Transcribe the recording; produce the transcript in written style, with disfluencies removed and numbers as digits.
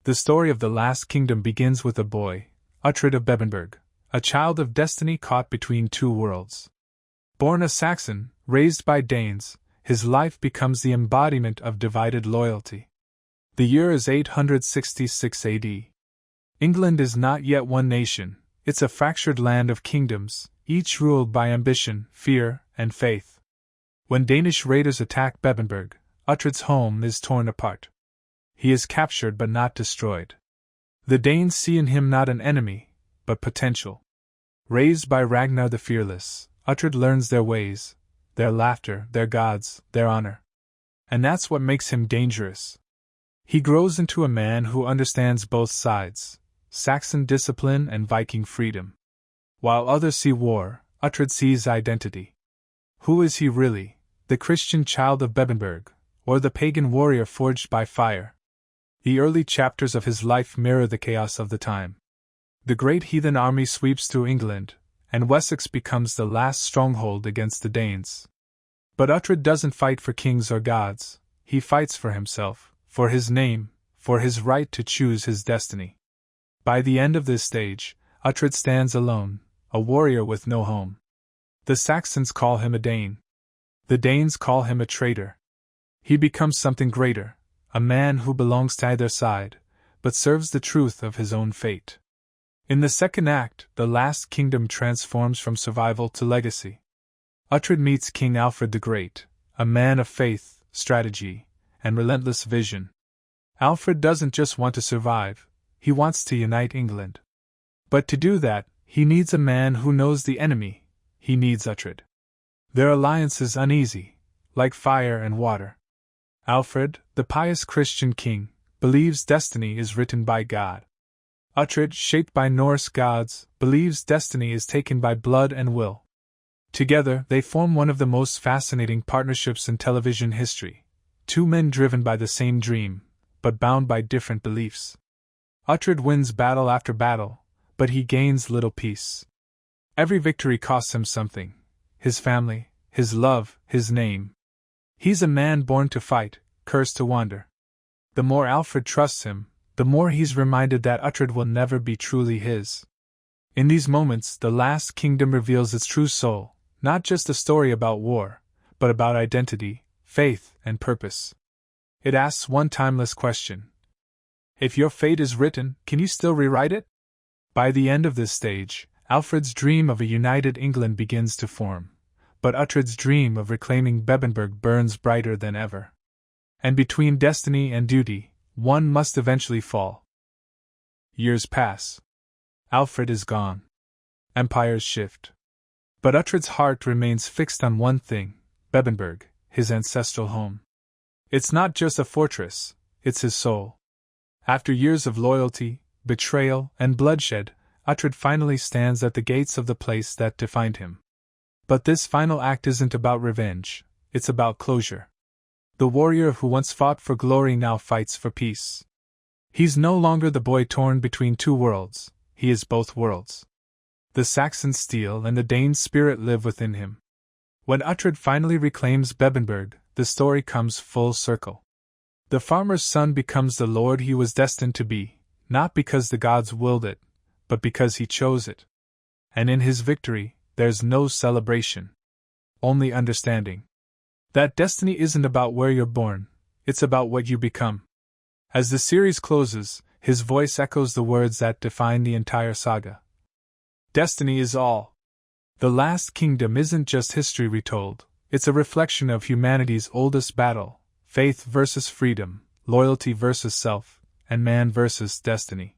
The story of the last kingdom begins with a boy, Uhtred of Bebbanburg, a child of destiny caught between two worlds. Born a Saxon, raised by Danes, his life becomes the embodiment of divided loyalty. The year is 866 AD. England is not yet one nation, it's a fractured land of kingdoms, each ruled by ambition, fear, and faith. When Danish raiders attack Bebbanburg, Uhtred's home is torn apart. He is captured but not destroyed. The Danes see in him not an enemy, but potential. Raised by Ragnar the Fearless, Uhtred learns their ways, their laughter, their gods, their honor. And that's what makes him dangerous. He grows into a man who understands both sides, Saxon discipline and Viking freedom. While others see war, Uhtred sees identity. Who is he really, the Christian child of Bebbanburg, or the pagan warrior forged by fire? The early chapters of his life mirror the chaos of the time. The great heathen army sweeps through England, and Wessex becomes the last stronghold against the Danes. But Uhtred doesn't fight for kings or gods, he fights for himself, for his name, for his right to choose his destiny. By the end of this stage, Uhtred stands alone, a warrior with no home. The Saxons call him a Dane. The Danes call him a traitor. He becomes something greater, a man who belongs to either side, but serves the truth of his own fate. In the second act, the last kingdom transforms from survival to legacy. Uhtred meets King Alfred the Great, a man of faith, strategy, and relentless vision. Alfred doesn't just want to survive, he wants to unite England. But to do that, he needs a man who knows the enemy, he needs Uhtred. Their alliance is uneasy, like fire and water. Alfred, the pious Christian king, believes destiny is written by God. Uhtred, shaped by Norse gods, believes destiny is taken by blood and will. Together, they form one of the most fascinating partnerships in television history. Two men driven by the same dream, but bound by different beliefs. Uhtred wins battle after battle, but he gains little peace. Every victory costs him something: his family, his love, his name. He's a man born to fight, cursed to wander. The more Alfred trusts him, the more he's reminded that Uhtred will never be truly his. In these moments, the last kingdom reveals its true soul, not just a story about war, but about identity, faith, and purpose. It asks one timeless question: if your fate is written, can you still rewrite it? By the end of this stage, Alfred's dream of a united England begins to form, but Uhtred's dream of reclaiming Bebbanburg burns brighter than ever. And between destiny and duty, one must eventually fall. Years pass. Alfred is gone. Empires shift. But Uhtred's heart remains fixed on one thing: Bebbanburg, his ancestral home. It's not just a fortress, it's his soul. After years of loyalty, betrayal, and bloodshed, Uhtred finally stands at the gates of the place that defined him. But this final act isn't about revenge, it's about closure. The warrior who once fought for glory now fights for peace. He's no longer the boy torn between two worlds, he is both worlds. The Saxon steel and the Dane spirit live within him. When Uhtred finally reclaims Bebbanburg, the story comes full circle. The farmer's son becomes the lord he was destined to be, not because the gods willed it, but because he chose it. And in his victory, there's no celebration, only understanding. That destiny isn't about where you're born, it's about what you become. As the series closes, his voice echoes the words that define the entire saga. Destiny is all. The last kingdom isn't just history retold, it's a reflection of humanity's oldest battle: faith versus freedom, loyalty versus self, and man versus destiny.